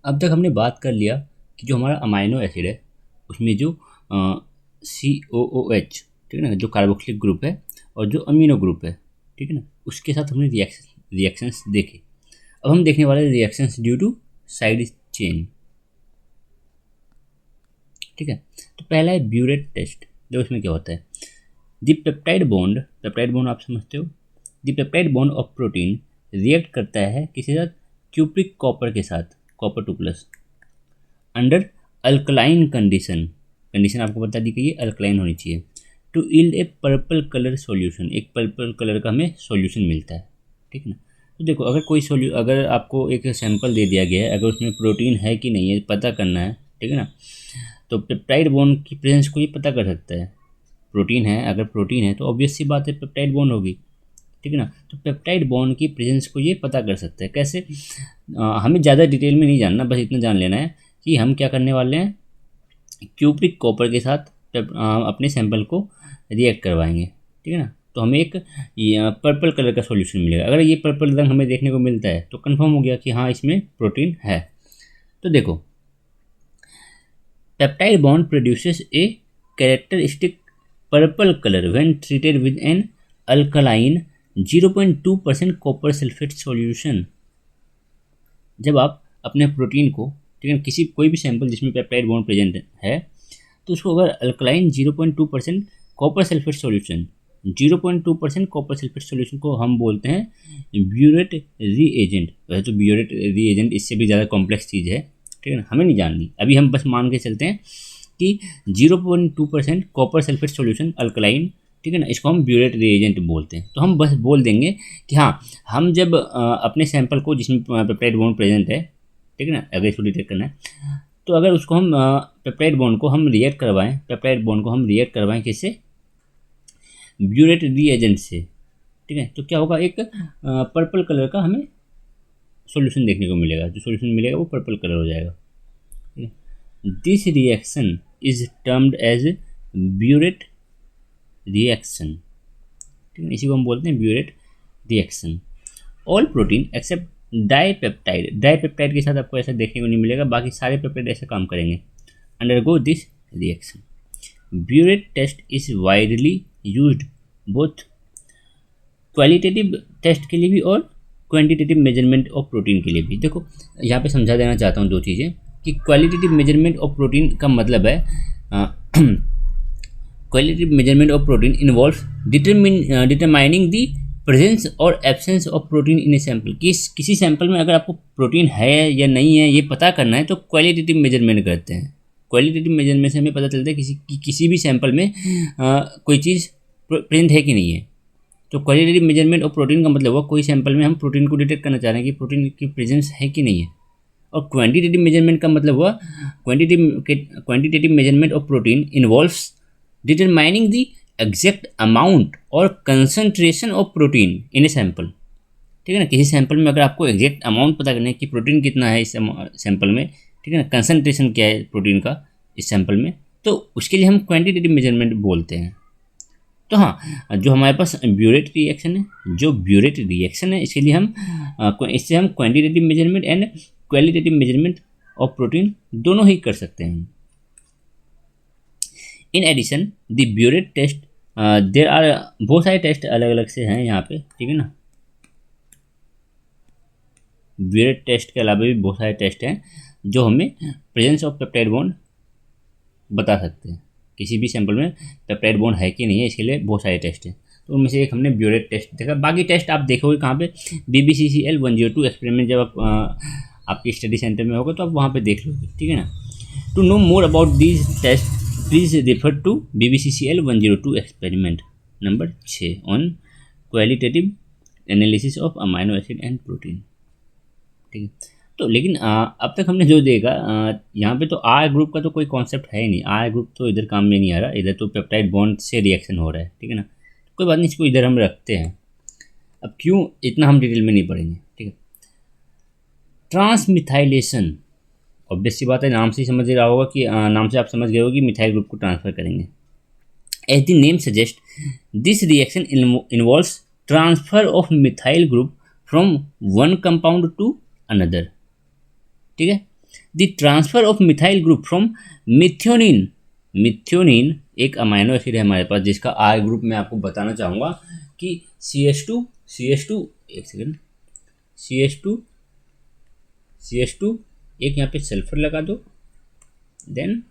अब तक हमने बात कर लिया कि जो हमारा अमाइनो एसिड है उसमें जो COOH, ठीक है ना, जो कार्बोक्सिलिक ग्रुप है और जो अमीनो ग्रुप है, ठीक है ना, उसके साथ हमने रिएक्शंस देखे। अब हम देखने वाले reactions due to side chain. ठीक है, तो पहला है ब्यूरेट टेस्ट। जो इसमें क्या होता है, द पेप्टाइड बॉन्ड आप समझते हो, the peptide bond of protein react करता है किसी साथ, क्यूप्रिक कॉपर के साथ, copper 2+ under alkaline condition. Condition आपको बता दी कि ये अल्कलाइन होनी चाहिए, to yield a purple colour solution. एक पर्पल कलर का हमें सॉल्यूशन मिलता है। ठीक है ना, तो देखो अगर आपको एक सैंपल दे दिया गया है, अगर उसमें प्रोटीन है कि नहीं है पता करना है, ठीक है ना, तो पेप्टाइड बॉन्ड की प्रेजेंस को ये पता कर सकता है। प्रोटीन है, अगर प्रोटीन है तो ऑब्वियस सी बात है पेप्टाइड बॉन्ड होगी। ठीक है ना, तो पेप्टाइड बॉन्ड की प्रेजेंस को ये पता कर सकता है। कैसे? हमें ज़्यादा डिटेल में नहीं जानना, बस इतना जान लेना है कि हम क्या करने वाले हैं, क्यूप्रिक कॉपर के साथ अपने सैंपल को रिएक्ट करवाएंगे। ठीक है ना, तो हमें एक पर्पल कलर का सॉल्यूशन मिलेगा। अगर ये पर्पल रंग हमें देखने को मिलता है तो कंफर्म हो गया कि हाँ इसमें प्रोटीन है। तो देखो, peptide bond produces a characteristic purple colour when treated with an alkaline 0.2% copper sulphate solution. जब आप अपने प्रोटीन को, ठीक है, कोई भी सैंपल जिसमें पेप्टाइड बॉन्ड प्रेजेंट है, तो उसको अगर alkaline 0.2% copper sulphate solution, 0.2% copper sulphate solution को हम बोलते हैं ब्यूरेट रीएजेंट। वैसे तो ब्यूरेट रीएजेंट इससे भी ज़्यादा कॉम्प्लेक्स चीज़ है, ठीक है ना, हमें नहीं जाननी, अभी हम बस मान के चलते हैं कि 0.2% कॉपर सल्फेट सॉल्यूशन अल्कलाइन, ठीक है ना, इसको हम ब्यूरेट रिएजेंट बोलते हैं। तो हम बस बोल देंगे कि हाँ, हम जब अपने सैंपल को जिसमें पेप्टाइड बॉन्ड प्रेजेंट है, ठीक है ना, अगर इसको डिटेक्ट करना है, तो अगर उसको हम पेप्टाइड बॉन्ड को हम रिएक्ट करवाएं, किससे, ब्यूरेट रिएजेंट से, ठीक है, तो क्या होगा, एक पर्पल कलर का हमें सॉल्यूशन देखने को मिलेगा। जो सॉल्यूशन मिलेगा वो पर्पल कलर हो जाएगा। This reaction is termed as biuret reaction. ठीक है, इसी को हम बोलते हैं biuret reaction. All protein except dipeptide के साथ आपको ऐसा देखने को नहीं मिलेगा, बाकी सारे पेप्टाइड ऐसे काम करेंगे, undergo this reaction. Biuret test is widely used both qualitative test के लिए भी और क्वांटिटेटिव मेजरमेंट ऑफ प्रोटीन के लिए भी। देखो, यहाँ पे समझा देना चाहता हूँ दो चीज़ें, कि क्वालिटेटिव मेजरमेंट ऑफ प्रोटीन का मतलब है qualitative measurement of protein involves determining the presence और absence of protein in a sample. किसी सैंपल में अगर आपको प्रोटीन है या नहीं है ये पता करना है तो क्वालिटेटिव मेजरमेंट करते हैं। क्वालिटेटिव मेजरमेंट से हमें पता चलता है किसी भी सैंपल में कोई चीज़ प्रेजेंट है कि नहीं है। तो क्वालिटेटिव मेजरमेंट ऑफ प्रोटीन का मतलब हुआ कोई सैंपल में हम प्रोटीन को डिटेक्ट करना चाह रहे हैं कि प्रोटीन की प्रेजेंस है कि नहीं है। और क्वांटिटेटिव मेजरमेंट का मतलब हुआ quantitative measurement of protein involves determining the exact amount और concentration of protein in a sample. ठीक है ना, किसी सैंपल में अगर आपको एग्जैक्ट अमाउंट पता करना है कि प्रोटीन कितना है इस सैंपल में, ठीक है ना, कंसंट्रेशन क्या है प्रोटीन का इस सैंपल में, तो उसके लिए हम क्वांटिटेटिव मेजरमेंट बोलते हैं। तो हाँ, जो हमारे पास ब्यूरेट रिएक्शन है, इसके लिए इससे हम quantitative measurement and qualitative measurement of protein दोनों ही कर सकते हैं। In addition the biuret test, there are बहुत सारे टेस्ट अलग अलग से हैं यहाँ पे, ठीक है ना। ब्यूरेट टेस्ट के अलावा भी बहुत सारे टेस्ट हैं जो हमें प्रेजेंस ऑफ पेप्टाइड बॉन्ड बता सकते हैं। किसी भी सैंपल में पेप्टाइड बॉन्ड है कि नहीं है, इसके लिए बहुत सारे टेस्ट हैं। तो उनमें से एक हमने ब्यूरेट टेस्ट देखा। बाकी टेस्ट आप देखोगे कहाँ पे, BBCCL 102 एक्सपेरिमेंट जब आप आपके स्टडी सेंटर में होगा तो आप वहाँ पे देख लोगे, ठीक है ना। To know more about these test please refer to BBCCL 102 experiment number 6 on qualitative analysis of amino acid and protein. ठीक है, तो लेकिन अब तक हमने जो देखा, यहाँ पे तो आर ग्रुप का तो कोई कॉन्सेप्ट है ही नहीं। आर ग्रुप तो इधर काम में नहीं आ रहा, इधर तो पेप्टाइड बॉन्ड से रिएक्शन हो रहा है, ठीक है ना। कोई बात नहीं, इसको इधर हम रखते हैं। अब क्यों इतना हम डिटेल में नहीं पढ़ेंगे, ठीक है। ट्रांसमिथाइलेशन, ऑब्वियस सी बात है, नाम से ही समझ रहा होगा कि नाम से आप समझ गए हो कि मिथाइल ग्रुप को ट्रांसफ़र करेंगे। As the name suggest this reaction involves transfer of methyl group from one compound to another. ठीक है, the transfer of methyl group from methionine, methionine एक अमाइनो एसिड है हमारे पास जिसका आर ग्रुप मैं आपको बताना चाहूँगा कि CH2 एक सेकेंड, CH2 एक यहाँ पे सल्फर लगा दो, देन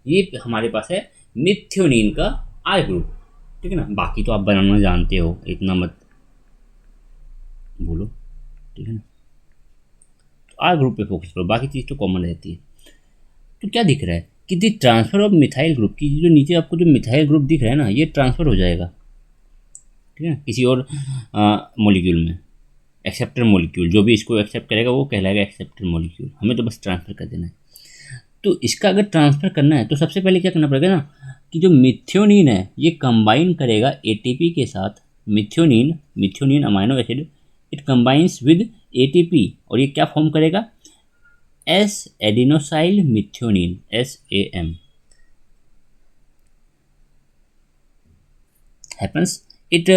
ये हमारे पास है मिथ्योनिन का आर ग्रुप, ठीक है ना। बाकी तो आप बनाना जानते हो, इतना मत बोलो, ठीक है ना। तो आर ग्रुप पे फोकस करो, बाकी चीज़ तो कॉमन रहती है। तो क्या दिख रहा है कि दी ट्रांसफर ऑफ मिथाइल ग्रुप की जो नीचे आपको जो मिथाइल ग्रुप दिख रहा है ना, ये ट्रांसफर हो जाएगा, ठीक है, किसी और मॉलिक्यूल में। एक्सेप्टर मॉलिक्यूल जो भी इसको एक्सेप्ट करेगा वो कहलाएगा एक्सेप्टर मॉलिक्यूल, हमें तो बस ट्रांसफ़र कर देना है। तो इसका अगर ट्रांसफ़र करना है तो सबसे पहले क्या करना पड़ेगा ना कि जो मिथ्योनिन है ये कंबाइन करेगा ATP के साथ। Methionine amino acid it combines with ATP और ये क्या फॉर्म करेगा, S adenosyl methionine, SAM happens it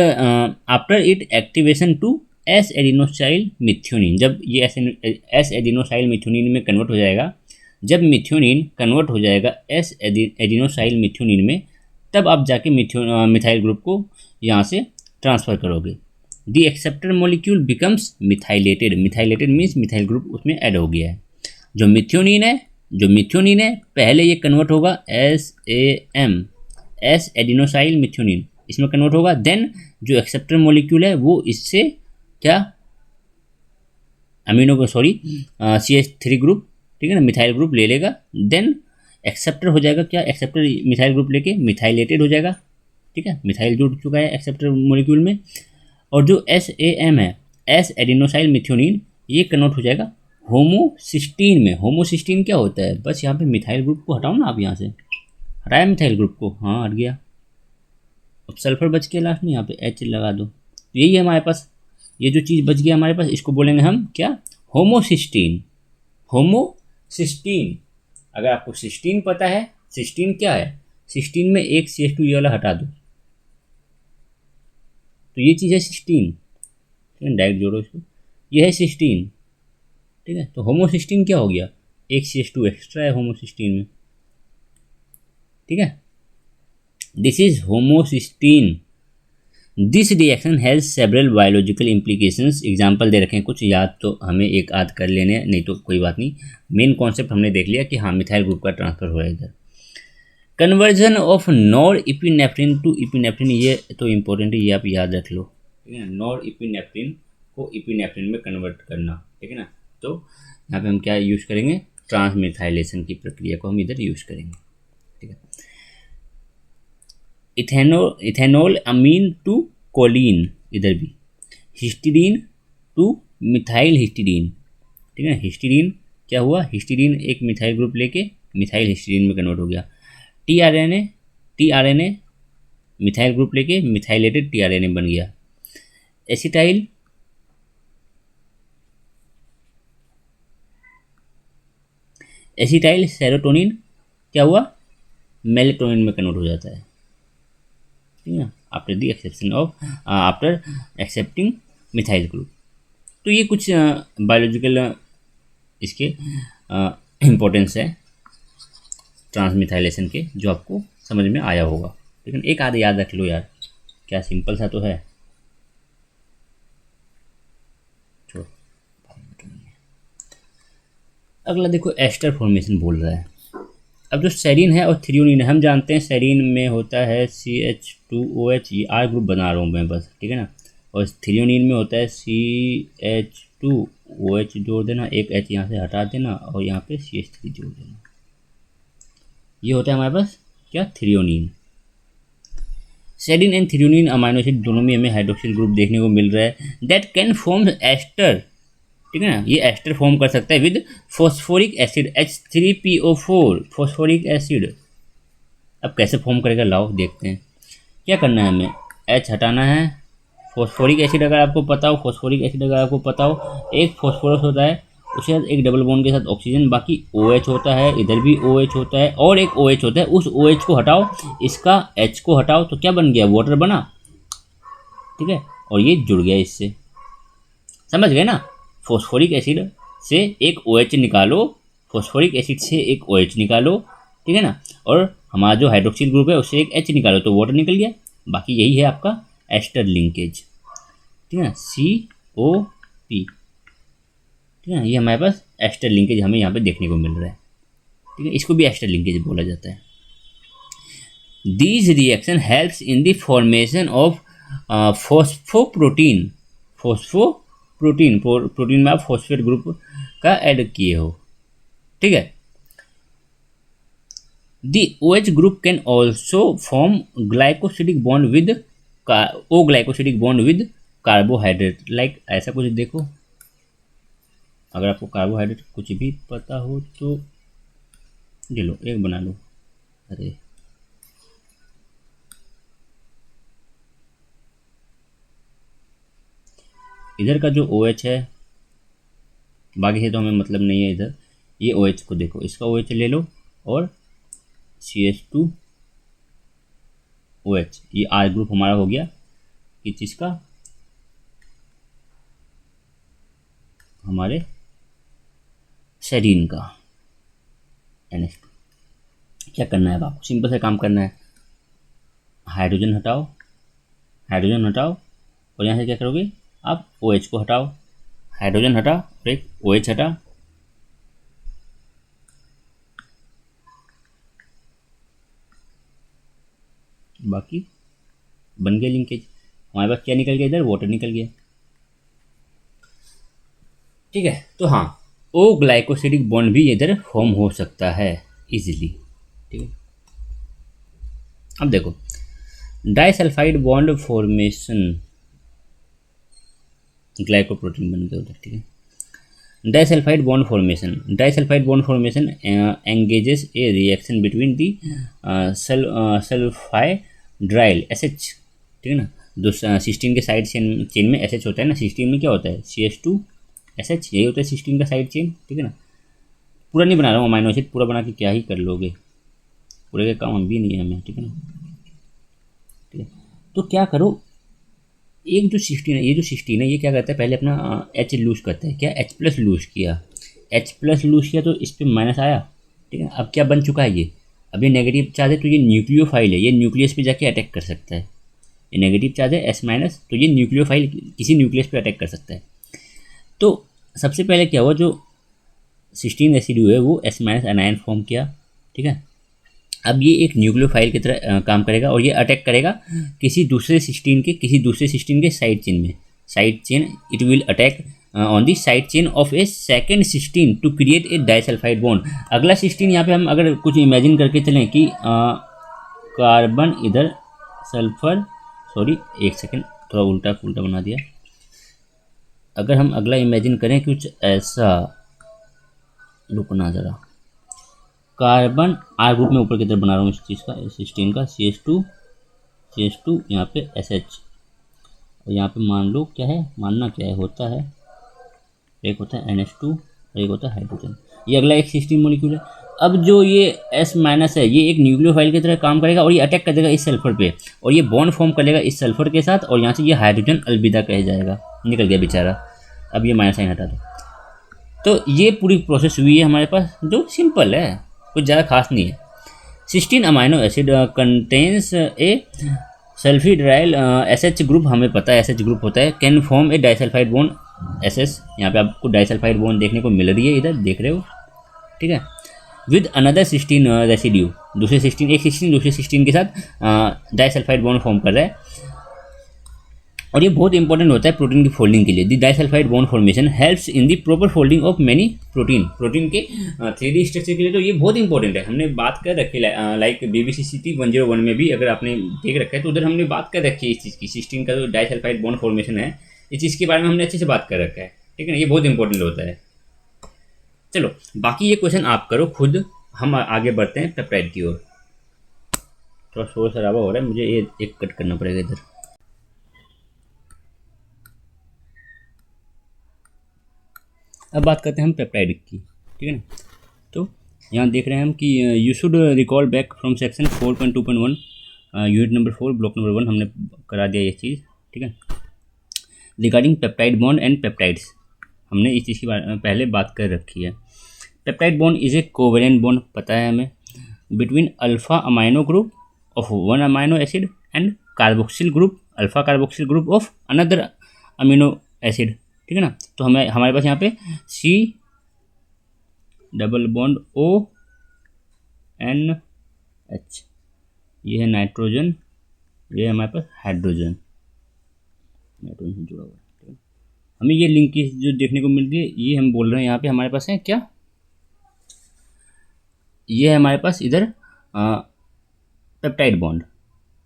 after it activation to S adenosyl methionine. जब ये S एडिनोसाइल मिथ्योनिन में कन्वर्ट हो जाएगा, जब मिथ्योनिन कन्वर्ट हो जाएगा S एडिनोसाइल मिथ्योनिन में, तब आप जाके मिथाइल ग्रुप को यहाँ से ट्रांसफ़र करोगे। The acceptor molecule becomes methylated, methylated means methyl group उसमें ऐड हो गया है। जो मिथ्योनिन है पहले ये कन्वर्ट होगा SAM, S एडिनोसाइल मिथ्योनिन, इसमें कन्वर्ट होगा। देन जो एक्सेप्टर मॉलिक्यूल है वो इससे क्या CH3 ग्रुप, ठीक है ना, मिथाइल ग्रुप ले लेगा। देन एक्सेप्टर हो जाएगा क्या, एक्सेप्टर मिथाइल ग्रुप लेके मिथाइलेटेड हो जाएगा, ठीक है, मिथाइल जुड़ चुका है एक्सेप्टर मॉलिक्यूल में। और जो SAM है, S एडिनोसाइल मिथ्योनिन, ये कन्वर्ट हो जाएगा होमोसिस्टीन में। होमोसिस्टीन क्या होता है, बस यहाँ पे मिथाइल ग्रुप को हटाओ ना, आप यहाँ से हटाया मिथाइल ग्रुप को, हाँ हट गया। अब सल्फर बच गया लास्ट में, यहाँ पे H लगा दो। तो यही है हमारे पास, ये जो चीज़ बच गया हमारे पास, इसको बोलेंगे हम क्या, होमोसिस्टीन। होमोसिस्टीन, अगर आपको सिस्टीन पता है, सिस्टीन क्या है, सिस्टीन में एक CH2 ये वाला हटा दो, तो ये चीज़ है सिस्टीन, डायरेक्ट जोड़ो इसको, ये है सिस्टीन, ठीक है। तो होमोसिस्टीन क्या हो गया, एक CH2 एक्स्ट्रा है होमोसिस्टीन में, ठीक है। This is homocysteine. This reaction has several biological implications. Example दे रखे हैं कुछ, याद तो हमें एक आध कर लेने, नहीं तो कोई बात नहीं, मेन कॉन्सेप्ट हमने देख लिया कि हाँ मिथाइल ग्रुप का ट्रांसफर हो रहा है इधर। Conversion of norepinephrine to epinephrine, ये तो इम्पोर्टेंट है, ये आप याद रख लो, ठीक है ना। नॉर इपिनेफ्रिन को इपिनेफ्रिन में कन्वर्ट करना, ठीक है ना। तो यहाँ पे हम क्या यूज़ करेंगे, ट्रांसमिथाइलेशन की प्रक्रिया को हम इधर यूज़ करेंगे, ठीक है। इथेनॉल अमीन टू कोलिन, इधर भी हिस्टीडीन टू मिथाइल हिस्टीडीन, ठीक है। हिस्टीडीन क्या हुआ, हिस्टीडीन एक मिथाइल ग्रुप लेके मिथाइल हिस्टीडीन में कन्वर्ट हो गया। टीआरएनए मिथाइल ग्रुप लेके मिथाइलेटेड टीआरएनए बन गया। एसिटाइल सेरोटोनिन क्या हुआ, मेलेटोनिन में कन्वर्ट हो जाता है, ठीक है, आफ्टर एक्सेप्टिंग मिथाइल ग्रुप। तो ये कुछ बायोलॉजिकल इसके इम्पोर्टेंस है ट्रांसमिथाइलेशन के, जो आपको समझ में आया होगा, लेकिन एक आध याद रख लो यार, क्या सिंपल सा तो है। अगला देखो एस्टर फॉर्मेशन बोल रहा है। अब जो सेरीन है और थ्रियोनिन है, हम जानते हैं सेरीन में होता है CH2OH, ये आर ग्रुप बना रहा हूँ मैं बस, ठीक है ना। और थ्रियोनिन में होता है CH2OH जोड़ देना, एक H यहाँ से हटा देना और यहाँ पे CH3 जोड़ देना, ये होता है हमारे पास क्या, threonine. Serine and threonine amino acid दोनों में हमें हाइड्रोक्सिल ग्रुप देखने को मिल रहा है, दैट कैन फॉर्म एस्टर, ठीक है ना। ये एस्टर फॉर्म कर सकता है with phosphoric acid H3PO4, phosphoric acid. अब कैसे फॉर्म करेगा, लाओ देखते हैं। क्या करना है हमें, H हटाना है, फॉस्फोरिक एसिड अगर आपको पता हो, फॉस्फोरिक एसिड अगर आपको पता हो, एक फॉस्फोरस होता है, उसके साथ एक डबल बॉन्ड के साथ ऑक्सीजन, बाकी OH होता है, इधर भी OH होता है और एक OH होता है। उस OH को हटाओ, इसका H को हटाओ, तो क्या बन गया, वाटर बना, ठीक है, और ये जुड़ गया इससे, समझ गए ना। फॉस्फोरिक एसिड से एक OH निकालो, फॉस्फोरिक एसिड से एक OH निकालो, ठीक है ना, और हमारा जो हाइड्रोक्सिल ग्रुप है उससे एक H निकालो तो वाटर निकल गया। बाकी यही है आपका एस्टर लिंकेज, ठीक है ना, COP, ठीक है ना, ये हमारे पास एस्टर लिंकेज हमें यहाँ पे देखने को मिल रहा है, ठीक है, इसको भी एस्टर लिंकेज बोला जाता है। These reaction helps in the formation of phosphoprotein, protein में आप फॉस्फेट ग्रुप का ऐड किए हो, ठीक है। The OH group can also form glycosidic bond with O-glycosidic bond with carbohydrate, like ऐसा कुछ देखो, अगर आपको कार्बोहाइड्रेट कुछ भी पता हो तो ये लो एक बना लो। अरे इधर का जो OH है, बाकी से तो हमें मतलब नहीं है, इधर ये OH को देखो, इसका OH ले लो और CH2OH, ये R ग्रुप हमारा हो गया किस चीज़ का, हमारे सेरीन का NH2। क्या करना है अब आपको, सिंपल से काम करना है, हाइड्रोजन हटाओ, हाइड्रोजन हटाओ और यहाँ से क्या करोगे आप OH को हटाओ, हाइड्रोजन हटा और एक OH हटा, बाकी बन गया लिंकेज। हमारे पास क्या निकल गया, इधर वाटर निकल गया, ठीक है। तो हाँ, ओ ग्लाइकोसिडिक बॉन्ड भी इधर फॉर्म हो सकता है इजीली, ठीक है। अब देखो डाइसल्फाइड बॉन्ड फॉर्मेशन, ग्लाइकोप्रोटीन बन गया उधर, ठीक है। Disulphide bond formation engages a reaction between the sulphydryl SH, ठीक है ना, जो सिस्टीन के साइड चेन में SH होता है ना, सिस्टीन में क्या होता है CH2SH, यही होता है सिस्टीन का साइड चेन, ठीक है ना। पूरा नहीं बना रहा हूँ अमाइनो एसिड, पूरा बना के क्या ही कर लोगे, पूरे का काम हम भी नहीं है हमें, ठीक है ना, ठीक है। तो क्या करो, एक जो सिस्टीन है, ये जो सिस्टीन है ये क्या करता है, पहले अपना H लूज करता है, क्या H+ लूज किया, H+ लूज किया तो इस पर माइनस आया, ठीक है। अब क्या बन चुका है ये, अब ये नेगेटिव चार्ज है तो ये न्यूक्लियोफाइल है, ये न्यूक्लियस पे जाके अटैक कर सकता है, ये नेगेटिव चार्ज है S-, तो ये न्यूक्लियोफाइल किसी न्यूक्लियस पे अटैक कर सकता है। तो सबसे पहले क्या हुआ, जो सिस्टीन रेसिड्यू है वो S- एनायन फॉर्म किया, ठीक है। अब ये एक न्यूक्लियोफाइल की तरह काम करेगा और ये अटैक करेगा किसी दूसरे सिस्टीन के साइड चेन में, side chain, it will attack on the side chain of a second cysteine to create a disulphide bond. अगला सिस्टीन यहाँ पे हम अगर कुछ इमेजिन करके चलें कि कार्बन इधर सल्फर, सॉरी एक सेकेंड थोड़ा उल्टा पुल्टा बना दिया, अगर हम अगला इमेजिन करें कुछ ऐसा, रुकना ज़रा, कार्बन R ग्रुप में ऊपर की तरफ बना रहा हूँ इस चीज़ का, सिस्टीन का CH2 यहाँ पे SH, और यहाँ पे मान लो क्या है, मानना क्या है, होता है एक होता है NH2 और एक होता है हाइड्रोजन, ये अगला एक सिस्टीन मॉलिक्यूल है। अब जो ये S- है ये एक न्यूक्लियोफाइल की तरह काम करेगा और ये अटैक कर देगा इस सल्फर पे और ये बॉन्ड फॉर्म कर लेगा इस सल्फर के साथ और यहाँ से ये हाइड्रोजन अलविदा कह जाएगा, निकल गया बेचारा। अब ये माइनस साइन हटा दो। तो ये पूरी प्रोसेस हुई है हमारे पास, जो सिंपल है, कुछ ज़्यादा खास नहीं है। सिस्टीन अमाइनो एसिड कंटेन्स ए सल्फिड्राइल SH ग्रुप, हमें पता है SH ग्रुप होता है, can form A disulphide bond SS, यहाँ पे आपको डाइसल्फाइड बॉन्ड देखने को मिल रही है, इधर देख रहे हो, ठीक है, विद अनदर सिस्टीन रेसिड्यू, दूसरे सिस्टीन, एक सिस्टीन दूसरे सिस्टीन के साथ डाइसल्फाइड बॉन्ड फॉर्म कर रहा है और ये बहुत इंपॉर्टेंट होता है प्रोटीन की फोल्डिंग के लिए। The disulphide bond formation helps in the proper folding of many protein के 3D स्ट्रक्चर के लिए, तो ये बहुत इंपॉर्टेंट है। हमने बात कर रखी है लाइक BBCCT 101 में भी, अगर आपने देख रखा है तो उधर हमने बात कर रखी है इस चीज़ की, सिस्टीन का जो डाइसल्फाइड बॉन्ड फॉर्मेशन है, इस चीज़ के बारे में हमने अच्छे से बात कर रखा है, ठीक है ना, ये बहुत इंपॉर्टेंट होता है। चलो बाकी ये क्वेश्चन आप करो खुद, हम आगे बढ़ते हैं पेप्टाइड की ओर। थोड़ा शोर शराबा हो रहा है, मुझे ये एक कट करना पड़ेगा इधर। अब बात करते हैं हम पेप्टाइड की, ठीक है ना। तो यहाँ देख रहे हैं हम कि you should recall back from section 4.2.1 unit number 4 block number 1, हमने करा दिया ये चीज़, ठीक है। Regarding peptide bond and peptides, हमने इस चीज़ की पहले बात कर रखी है। Peptide bond is a covalent bond, पता है हमें, between alpha amino group of one amino acid and carboxyl group, alpha carboxyl group of another amino acid, ठीक है ना। तो हमारे पास यहाँ पे C double bond O N H, ये है नाइट्रोजन, ये है हमारे पास हाइड्रोजन, नाइट्रोजन से जुड़ा हुआ है, ठीक है। हमें ये लिंक जो देखने को मिल रही है, ये हम बोल रहे हैं यहाँ पे हमारे पास है क्या, ये है हमारे पास इधर पेप्टाइड बॉन्ड,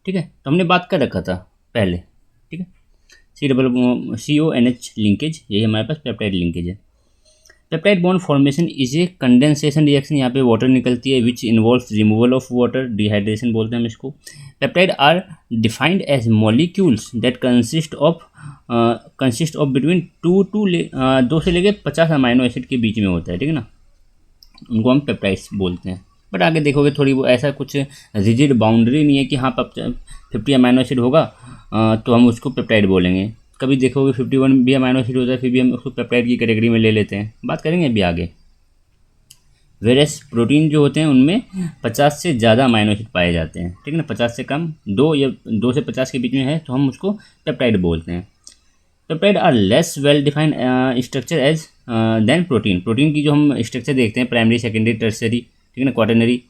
ठीक है। तो हमने बात कर रखा था पहले, ठीक है, CONH लिंकेज, यही हमारे पास पेप्टाइड लिंकेज है। Peptide bond formation is a condensation reaction, यहाँ पे वाटर निकलती है, which involves removal of water, dehydration बोलते हैं हम इसको। Peptide are defined as molecules that consist of between 2 से लेके 50 अमाइनो एसिड के बीच में होता है, ठीक है ना, उनको हम पेप्टाइड्स बोलते हैं। बट आगे देखोगे थोड़ी वो ऐसा कुछ रिजिड बाउंड्री नहीं है कि हाँ 50 अमाइनो एसिड होगा तो हम उसको पेप्टाइड बोलेंगे। कभी देखोगे 51 भी अमाइनो एसिड होता है, फिर भी हम उसको पेप्टाइड की कैटेगरी में ले लेते हैं, बात करेंगे अभी आगे। वेरस प्रोटीन जो होते हैं उनमें 50 से ज़्यादा अमाइनो एसिड पाए जाते हैं, ठीक है ना, 50 से कम 2 से 50 के बीच में है तो हम उसको पेप्टाइड बोलते हैं। Peptide are less well defined structure as then protein, protein की जो हम स्ट्रक्चर देखते हैं प्राइमरी सेकेंडरी टर्सरी, ठीक है ना, क्वाटरनरी,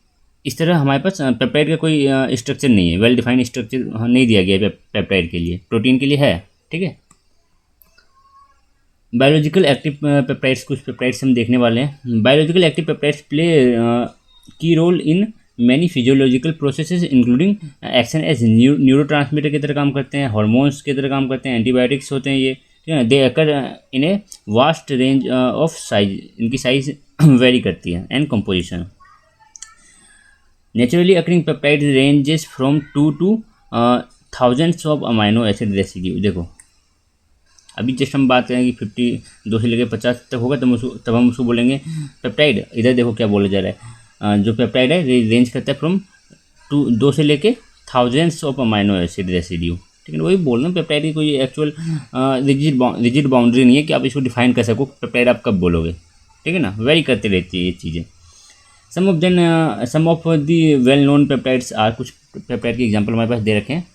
इस तरह हमारे पास पेप्टाइड का कोई स्ट्रक्चर नहीं है, वेल डिफाइंड स्ट्रक्चर नहीं दिया गया है पेप्टाइड के लिए, प्रोटीन के लिए है, ठीक है। बायोलॉजिकल एक्टिव पेप्टाइड्स, कुछ पेप्टाइड्स हम देखने वाले हैं। Biological active peptides play key role in many physiological processes including action as neurotransmitter की तरह काम करते हैं, हार्मोन्स की तरह काम करते हैं, एंटीबायोटिक्स होते हैं ये, ठीक है। They occur in a vast range of size, इनकी साइज वेरी करती है, and composition. Naturally occurring peptide ranges from 2 to thousands of amino acid residue. देखो अभी जस्ट हम बात करें कि 52 से लेकर 50 तक होगा तब हम उसको बोलेंगे पेप्टाइड। इधर देखो क्या बोला जा रहा है, जो पेप्टाइड है रेंज करता है फ्रॉम 2 से लेके thousands of amino acid residue, ठीक है। वही बोल रहे हैं, पेप्टाइड की कोई एक्चुअल रिजिड बाउंड्री नहीं है कि आप इसको डिफाइन कर सको पेप्टाइड आप कब बोलोगे, ठीक है ना, वेरी करते रहती है ये चीज़ें। Some of the well known peptides are, कुछ पेप्टाइड के एग्जाम्पल हमारे पास दे रखे हैं।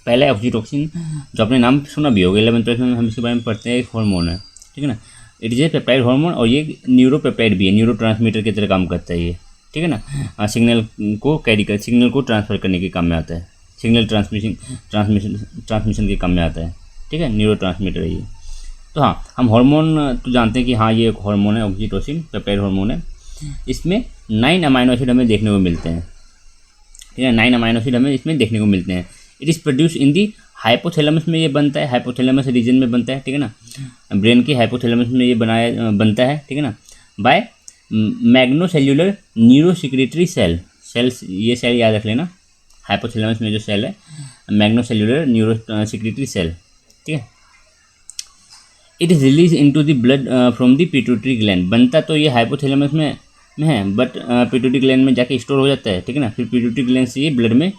पहला है ऑक्सीटोसिन, जो आपने नाम सुना भी होगा, 11th क्लास में हम इसके बारे में पढ़ते हैं, एक हार्मोन है, ठीक है ना, it is A peptide hormone, और ये न्यूरोपेप्टाइड भी है, न्यूरो ट्रांसमीटर की तरह काम करता है ये, ठीक है ना, सिग्नल को ट्रांसफ़र करने के काम में आता है, सिग्नल ट्रांसमिशन के काम में आता है, ठीक है, न्यूरो ट्रांसमीटर है ये। तो हाँ, हम हार्मोन तो जानते हैं कि हाँ ये एक हार्मोन है, ऑक्सीटोसिन पेप्टाइड हार्मोन है, इसमें 9 अमाइनो एसिड हमें देखने को मिलते हैं, ठीक है, 9 अमाइनो एसिड हमें इसमें देखने को मिलते हैं। It is produce in the hypothalamus में ये बनता है, हाइपोथैलेमस रीजन में बनता है, ठीक है ना, ब्रेन के हाइपोथैलेमस में ये बनता है, ठीक है ना, बाय मैग्नोसेल्यूलर न्यूरोसिक्रेटरी सेल्स, ये सेल याद रख लेना, हाइपोथैलेमस में जो सेल है मैग्नोसेल्यूलर न्यूरोसिक्रेटरी सेल, ठीक है। It is release into the blood from the pituitary gland, बनता तो ये हाइपोथैलेमस में है, बट पिट्यूटरी ग्लैंड में जाके स्टोर हो जाता है, ठीक है ना, फिर पिट्यूटरी ग्लैंड से ये ब्लड में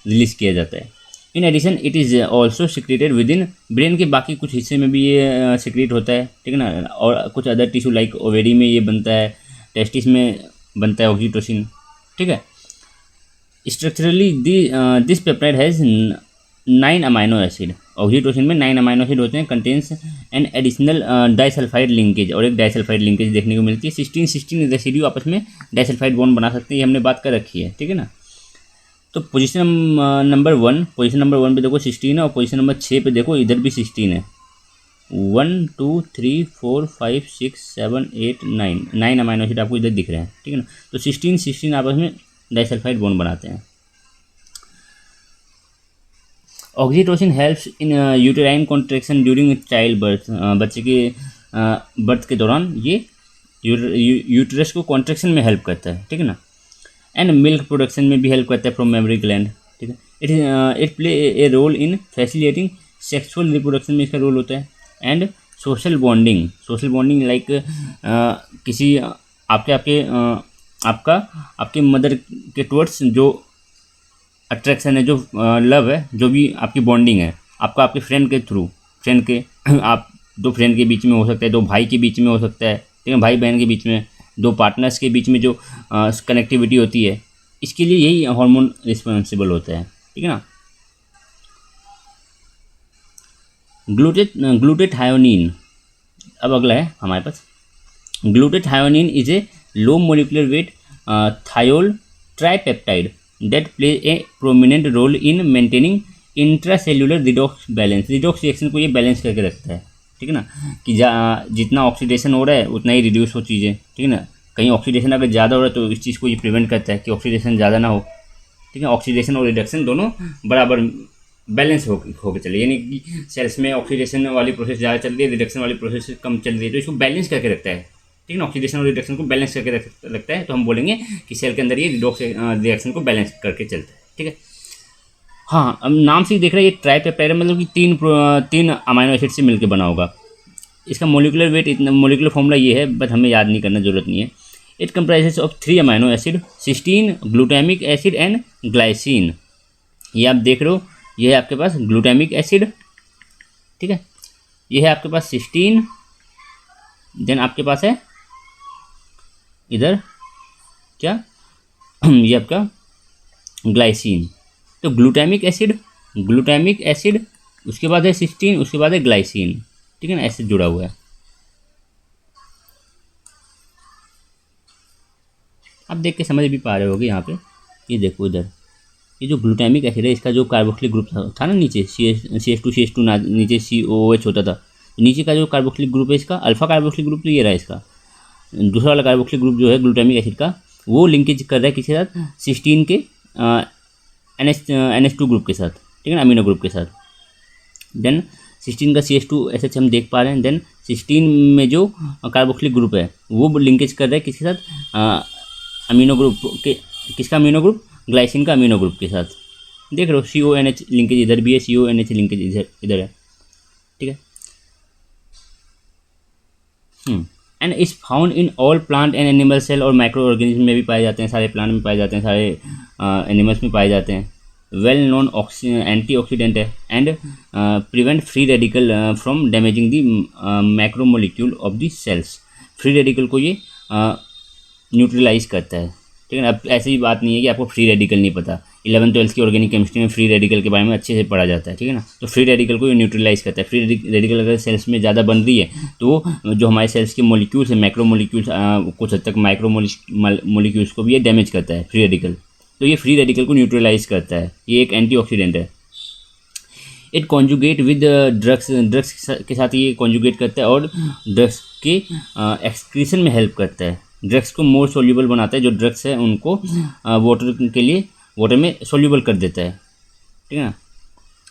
रिलीज किया जाता है। In addition it is also secreted within brain के बाकी कुछ हिस्से में भी ये सिक्रेट होता है, ठीक है ना, और कुछ अदर टिश्यू लाइक ओवेरी में ये बनता है, टेस्टिस में बनता है ऑक्सीटोसिन, ठीक है। Structurally this peptide has 9 amino acid, oxytocin में 9 अमाइनो एसिड होते हैं, contains an additional disulphide linkage, और एक डाइसल्फाइड लिंकेज देखने को मिलती है। 16 रेसिड्यू आपस में डाइसल्फाइड बॉन्ड बना सकते हैं, ये हमने बात कर रखी है, ठीक है ना। तो पोजीशन नंबर 1 पे देखो 16 है, और पोजीशन नंबर 6 पे देखो इधर भी 16 है। 1 2 3 4 5 6 7 8 9 अमाइनो एसिड आपको इधर दिख रहे हैं, ठीक है ना। तो 16 आपस में डाइसल्फाइड बॉन्ड बनाते हैं। Oxytocin helps in uterine contraction during child birth, बच्चे के बर्थ के दौरान ये यूटरस को कॉन्ट्रैक्शन में हेल्प करता है, ठीक है ना, एंड मिल्क प्रोडक्शन में भी हेल्प करता है फ्रॉम मेमरी ग्लैंड, ठीक है। It play a role in facilitating sexual reproduction में इसका रोल होता है, एंड सोशल बॉन्डिंग लाइक किसी आपके मदर के टुवर्ड्स जो अट्रैक्शन है, जो लव है, जो भी आपकी बॉन्डिंग है, आपका आपके फ्रेंड के आप दो फ्रेंड के बीच में हो सकता है, दो भाई के बीच में हो सकता है, ठीक है, भाई बहन के बीच में, दो पार्टनर्स के बीच में जो कनेक्टिविटी होती है, इसके लिए यही हार्मोन रिस्पॉन्सिबल होता है, ठीक है ना। ग्लूटेथायोनिन, अब अगला है हमारे पास। Glutathione is a low molecular weight thiol tripeptide that play a prominent role in maintaining intracellular redox balance. Redox reaction को ये बैलेंस करके रखता है, ठीक है ना, कि जितना ऑक्सीडेशन हो रहा है उतना ही रिड्यूस हो चीज़ें, ठीक है ना। कहीं ऑक्सीडेशन अगर ज़्यादा हो रहा है तो इस चीज़ को ये प्रिवेंट करता है कि ऑक्सीडेशन ज़्यादा ना हो, ठीक है। ऑक्सीडेशन और रिडक्शन दोनों बराबर बैलेंस होकर चले, यानी कि सेल्स में ऑक्सीडेशन वाली प्रोसेस ज़्यादा चल रही है, रिडक्शन वाली प्रोसेस कम चल रही है, तो इसको बैलेंस करके रखता है, ठीक है ना। ऑक्सीडेशन और रिडक्शन को बैलेंस करके रखता है, तो हम बोलेंगे कि सेल के अंदर ये रिडॉक्स रिएक्शन को बैलेंस करके चलता है, ठीक है। हाँ, अब नाम से ही देख रहे हैं ये ट्राइपेप्टाइड मतलब कि तीन अमाइनो एसिड से मिलकर बना होगा। इसका मोलिकुलर वेट इतना, मोलिकुलर फॉर्मूला ये है, बट हमें याद नहीं करना, जरूरत नहीं है। It comprises of 3 amino acid, cysteine, glutamic acid and glycine. ये आप देख रहे हो, ये है आपके पास ग्लूटामिक एसिड, ठीक है, ये है आपके पास सिस्टीन, देन आपके पास है इधर क्या ये आपका ग्लाइसिन। तो ग्लूटामिक एसिड, उसके बाद है सिस्टीन, उसके बाद है ग्लाइसिन, ठीक है ना, ऐसे जुड़ा हुआ है। आप देख के समझ भी पा रहे होगे यहाँ पे, ये देखो इधर, ये जो ग्लूटामिक एसिड है इसका जो कार्बोक्सिलिक ग्रुप था ना नीचे CH2 नीचे COOH होता था, नीचे का जो कार्बोक्सिलिक ग्रुप है इसका अल्फा कार्बोक्सिलिक ग्रुप, तो ये रहा इसका। दूसरा वाला कार्बोक्सिलिक ग्रुप जो है ग्लूटामिक एसिड का, वो लिंकेज कर रहा है किसके साथ, सिस्टीन के NH2 ग्रुप के साथ, ठीक है ना, अमीनो ग्रुप के साथ। देन सिस्टीन का CH2SH हम देख पा रहे हैं। देन सिस्टीन में जो कार्बोक्सिलिक ग्रुप है वो लिंकेज कर रहा है किसके साथ, अमीनो ग्रुप के, किसका अमीनो ग्रुप, ग्लाइसिन का अमीनो ग्रुप के साथ। देख रहे हो CONH लिंकेज इधर भी है, CONH लिंकेज इधर है, ठीक है। And is found in all plant and animal cell, और माइक्रो ऑर्गेनिज्म में भी पाए जाते हैं, सारे प्लांट में पाए जाते हैं, सारे एनिमल्स में पाए जाते हैं। वेल नोन एंटीऑक्सीडेंट है and prevent free radical from damaging the macromolecule of the cells. Free radical को ये न्यूट्रलाइज करता है, ठीक है ना। अब ऐसी बात नहीं है कि आपको फ्री रेडिकल नहीं पता, 11th-12th की ऑर्गेनिक केमिस्ट्री में फ्री रेडिकल के बारे में अच्छे से पढ़ा जाता है, ठीक है ना। तो फ्री रेडिकल को ये न्यूट्रलाइज करता है। फ्री रेडिकल अगर सेल्स में ज़्यादा बन रही है तो जो हमारे सेल्स के मोलिक्यूल्स है, मैक्रो मोलिक्यूल्स, कुछ हद तक माइक्रो मोलिक्यूल्स को भी ये डैमेज करता है फ्री रेडिकल, तो ये फ्री रेडिकल को न्यूट्रलाइज करता है। ये एक एंटीऑक्सीडेंट है। इट कॉन्जुगेट विद ड्रग्स के साथ ये कॉन्जुगेट करता है और ड्रग्स के एक्सक्रीशन में हेल्प करता है। ड्रग्स को मोर सोल्यूबल बनाता है, जो ड्रग्स है उनको वाटर के लिए वाटर में सोल्यूबल कर देता है, ठीक है ना,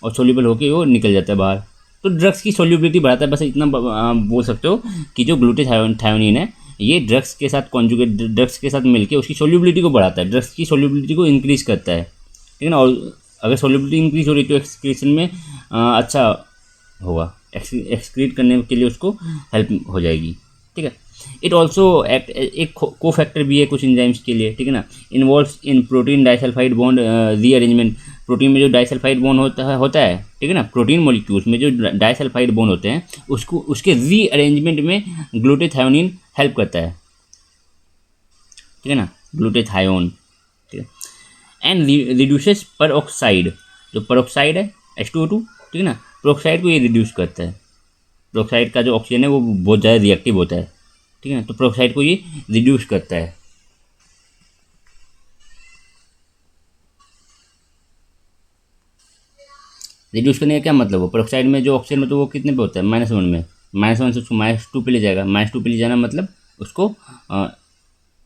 और सोल्यूबल होके वो निकल जाता है बाहर। तो ड्रग्स की सोल्यूबिलिटी बढ़ाता है। बस इतना बोल सकते हो कि जो ग्लूटेथायोनिन है ये ड्रग्स के साथ कॉन्जुगेट, ड्रग्स के साथ मिलके उसकी सोल्यूबिलिटी को बढ़ाता है, ड्रग्स की सोल्यूबिलिटी को इंक्रीज करता है, ठीक है ना। और अगर सोल्यूबिलिटी इंक्रीज हो रही तो एक्सक्रीशन में अच्छा होगा, एक्सक्रीट करने के लिए उसको हेल्प हो जाएगी, ठीक है। इट ऑल्सो एक्ट एक को फैक्टर भी है कुछ एंजाइम्स के लिए, ठीक है ना। इन्वॉल्व्स इन protein disulphide bond rearrangement. Protein में जो डाइसल्फाइड बॉन्ड होता है, ठीक है ना, प्रोटीन मॉलिक्यूल्स में जो डाइसल्फाइड बॉन्ड होते हैं उसको उसके रीअरेंजमेंट में ग्लूटेथायोनिन हेल्प करता है, ठीक है ना, ग्लूटेथायोन, ठीक है। एंड रिड्यूसेस परऑक्साइड, जो परऑक्साइड है H2O2, ठीक है ना, परऑक्साइड को ये रिड्यूस करता है। परऑक्साइड का जो ऑक्सीजन है वो बहुत ज़्यादा रिएक्टिव होता है, ठीक है ना, तो परऑक्साइड को ये रिड्यूस करता है। रिड्यूस करने का क्या मतलब हो, परऑक्साइड में जो ऑक्सीजन होता है वो कितने पे होता है, -1 में, -1 से उसको -2 पे ले जाएगा। -2 पे ले जाना मतलब उसको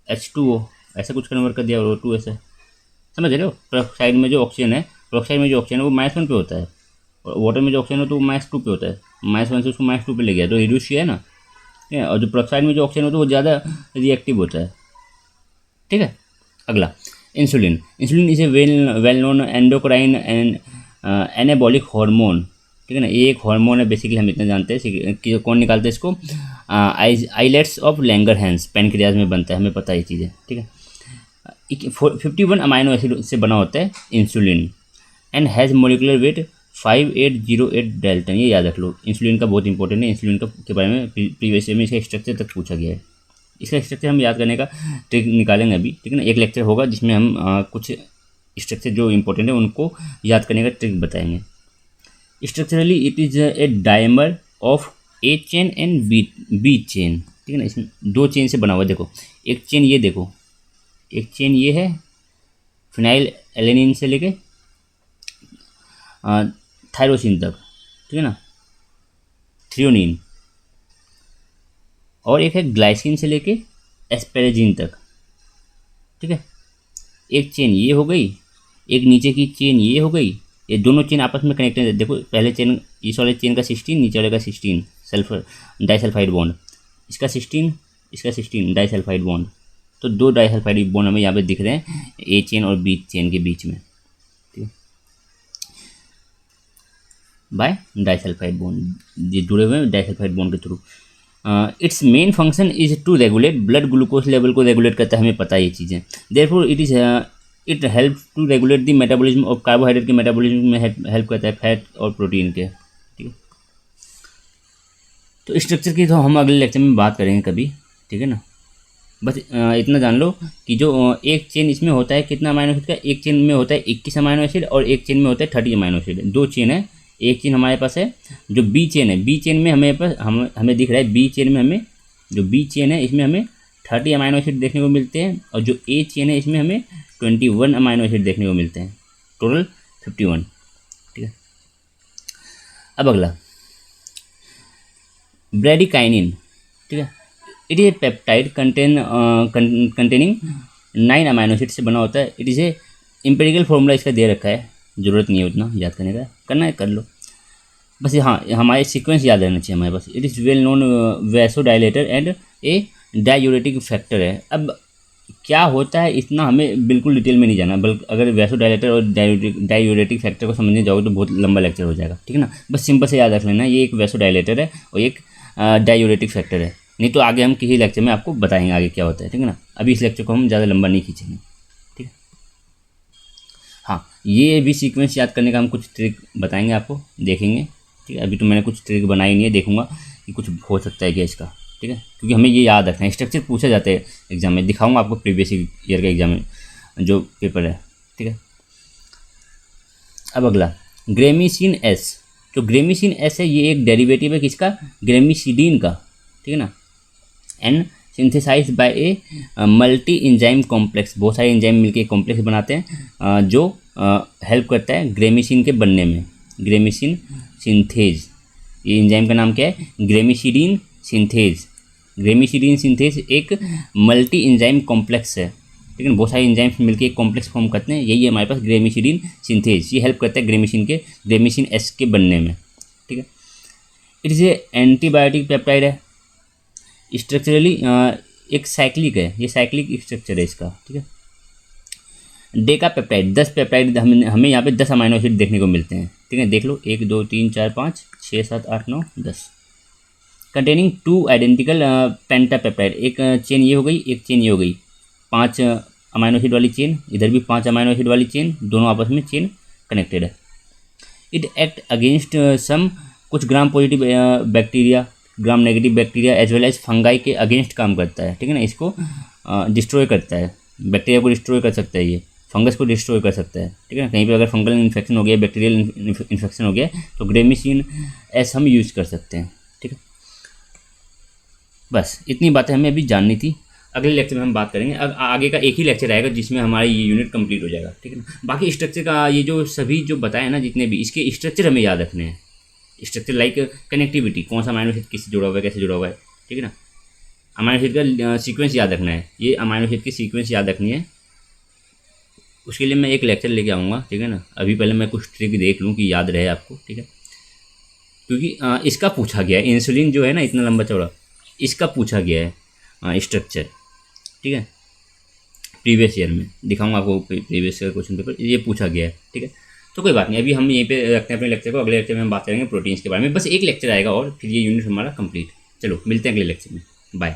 H2O ऐसा कुछ कन्वर्ट कर दिया, और O2 ऐसा, समझ रहे हो। परऑक्साइड में जो ऑक्सीजन है, परऑक्साइड में जो ऑक्सीजन है वो -1 पे होता है, और वाटर में जो ऑक्सीजन है तो वो -2 पे होता है। -1 से उसको -2 पे ले गया तो रिड्यूस किया है ना, ठीक है। और जो परऑक्साइड में जो ऑक्सीजन होता है वो ज़्यादा रिएक्टिव होता है, ठीक है। अगला insulin. Insulin is a well known endocrine and anabolic hormone, ठीक है ना। ये एक हार्मोन है बेसिकली, हम इतना जानते हैं कि कौन निकालते हैं इसको, आइलेट्स ऑफ लैंगरहैंस, पैनक्रियाज में बनता है, हमें पता है ये चीज़ें, ठीक है। 51 अमाइनो एसिड से बना होता है insulin and has molecular weight 5808 dalton, ये याद रख लो। इंसुलिन का बहुत इंपॉर्टेंट है, इंसुलिन का के बारे में प्रीवियस ईयर में इसका स्ट्रक्चर तक पूछा गया है। इसका स्ट्रक्चर हम याद करने का ट्रिक निकालेंगे अभी, ठीक है ना। एक लेक्चर होगा जिसमें हम कुछ स्ट्रक्चर जो इंपॉर्टेंट है उनको याद करने का ट्रिक बताएंगे। Structurally it is a dimer of A chain and B chain, ठीक है ना। इसमें दो चेन से बना हुआ, देखो एक चेन ये देखो, एक चेन ये है फिनाइल एलेनिन से लेके थायरोसिन तक, ठीक है ना, थ्रियोनिन, और एक है ग्लाइसिन से लेके एस्पेरेजिन तक, ठीक है। एक चेन ये हो गई, एक नीचे की चेन ये हो गई, ये दोनों चेन आपस में कनेक्टेड है। देखो पहले चेन, इस वाले चेन का 16, नीचे वाले का 16 सल्फर डाइसल्फाइड बॉन्ड, इसका 16, इसका 16 डाइसल्फाइड बॉन्ड। तो दो डाइसल्फाइड बॉन्ड हमें यहाँ पे दिख रहे हैं ए चेन और बी चेन के बीच में, ठीक है, बाय डाइसल्फाइड बॉन्ड, ये जुड़े हुए हैं डाइसल्फाइड बॉन्ड के through. Its main function is to regulate blood glucose level को रेगुलेट करता है, हमें पता है ये चीज़ें। Therefore it help to regulate the metabolism of carbohydrate के मेटाबॉलिज्म में हेल्प करता है, फैट और प्रोटीन के, ठीक है। तो स्ट्रक्चर की तो हम अगले लेक्चर में बात करेंगे कभी, ठीक है ना। बस इतना जान लो कि जो एक चेन इसमें होता है कितना अमाइनो एसिड का, एक चेन में होता है 21 अमाइनो एसिड और एक चेन में होता है 30 अमाइनो एसिड। दो चेन है, एक चेन हमारे पास है जो बी चेन है, बी चेन में हमें दिख रहा है, बी चेन में हमें जो बी चेन है इसमें हमें 30 अमाइनो एसिड देखने को मिलते हैं, और जो ए चेन है इसमें हमें 21 अमाइनो एसिड देखने को मिलते हैं, टोटल 51, ठीक है। अब अगला ब्रैडिकाइनिन, ठीक है। It is A peptide containing 9 amino acid से बना होता है। It is A empirical formula इसका दे रखा है, ज़रूरत नहीं है उतना याद करने का, करना है कर लो बस। हाँ हमारे सीक्वेंस याद रहना चाहिए हमारे पास। It is well known vasodilator and a diuretic factor है। अब क्या होता है इतना हमें बिल्कुल डिटेल में नहीं जाना, बल्कि अगर वैसोडाइलेटर और डायूरेटिक फैक्टर को समझने जाओगे तो बहुत लंबा लेक्चर हो जाएगा, ठीक है ना। बस सिंपल से याद रख लेना, ये एक वैसोडाइलेटर है और एक डायूरेटिक फैक्टर है। नहीं तो आगे हम किसी लेक्चर में आपको बताएंगे आगे क्या होता है, ठीक है ना। अभी इस लेक्चर को हम ज़्यादा लंबा नहीं खींचेंगे, ठीक है। हाँ ये भी सीक्वेंस याद करने का हम कुछ ट्रिक बताएंगे आपको, देखेंगे, ठीक है। अभी तो मैंने कुछ ट्रिक बनाई नहीं है, देखूंगा कि कुछ हो सकता है क्या इसका, ठीक है, क्योंकि हमें ये याद रखना है। स्ट्रक्चर पूछे जाते हैं एग्जाम में, दिखाऊंगा आपको प्रीवियस ईयर का एग्जाम में जो पेपर है, ठीक है। अब अगला ग्रेमिसिन एस, जो ग्रेमिसिन एस है ये एक डेरिवेटिव है किसका, ग्रेमिसिडीन का, ठीक है ना। And synthesise by a multi enzyme complex, बहुत सारे इंजाइम मिलके कॉम्प्लेक्स बनाते हैं जो हेल्प करता है ग्रेमिसिन के बनने में, ग्रेमिसिन सिंथेज। ये इंजाइम का नाम क्या है, ग्रेमिसिडीन सिंथेज। ग्रेमिसिडीन सिंथेज एक मल्टी इंजाइम कॉम्प्लेक्स है, ठीक है। बहुत सारे इंजाइम्स मिलकर एक कॉम्प्लेक्स फॉर्म करते हैं, यही है हमारे पास ग्रेमिसिडीन सिंथेज। ये हेल्प करता है ग्रेमिसिन एस के बनने में, ठीक है। It is A antibiotic peptide है, स्ट्रक्चरली एक साइक्लिक है, ये साइक्लिक स्ट्रक्चर है इसका, ठीक है। डेका पेप्टाइड, 10 पेप्टाइड हमें यहाँ पे 10 अमाइनो एसिड देखने को मिलते हैं, ठीक है। देख लो 1 2 3 4 5 6 7 8 9 10, कंटेनिंग 2 आइडेंटिकल पेंटापेप्टाइड। एक चेन ये हो गई, एक चेन ये हो गई, 5 अमाइनो एसिड वाली चेन, इधर भी 5 अमाइनो एसिड वाली चेन, दोनों आपस में चेन कनेक्टेड है। इट एक्ट अगेंस्ट सम, कुछ gram positive bacteria, gram negative bacteria as well as fungi के अगेंस्ट काम करता है, ठीक है ना। इसको डिस्ट्रॉय करता है, बैक्टीरिया को डिस्ट्रॉय कर सकता है, ये फंगस को डिस्ट्रॉय कर सकता है, ठीक है ना। कहीं पे अगर फंगल इन्फेक्शन हो गया, बैक्टीरियल इन्फेक्शन हो गया तो ग्रेमिसिन एस हम यूज़ कर सकते हैं, ठीक है। बस इतनी बातें हमें अभी जाननी थी, अगले लेक्चर में हम बात करेंगे। अब आगे का एक ही लेक्चर आएगा जिसमें हमारा ये यूनिट कंप्लीट हो जाएगा, ठीक है ना। बाकी स्ट्रक्चर का ये जो सभी जो बताए ना जितने भी, इसके स्ट्रक्चर हमें याद रखने हैं। स्ट्रक्चर लाइक कनेक्टिविटी, कौन सा अमाइनो एसिड किससे जुड़ा हुआ है, कैसे जुड़ा हुआ है, ठीक है ना। अमाइनो एसिड का सीक्वेंस याद रखना है, ये अमाइनो एसिड की सीक्वेंस याद रखनी है। उसके लिए मैं एक लेक्चर लेके आऊँगा, ठीक है ना। अभी पहले मैं कुछ ट्रिक देख लूँ कि याद रहे आपको, ठीक है। क्योंकि इसका पूछा गया है, इंसुलिन जो है ना इतना लंबा चौड़ा, इसका पूछा गया है स्ट्रक्चर, ठीक है। प्रीवियस ईयर में दिखाऊंगा आपको, प्रीवियस ईयर क्वेश्चन पेपर ये पूछा गया है, ठीक है। तो कोई बात नहीं, अभी हम यहीं पे रखते हैं अपने लेक्चर को, अगले लेक्चर में हम बात करेंगे प्रोटीन्स के बारे में। बस एक लेक्चर आएगा और फिर ये यूनिट हमारा कंप्लीट। चलो मिलते हैं अगले लेक्चर में, बाय।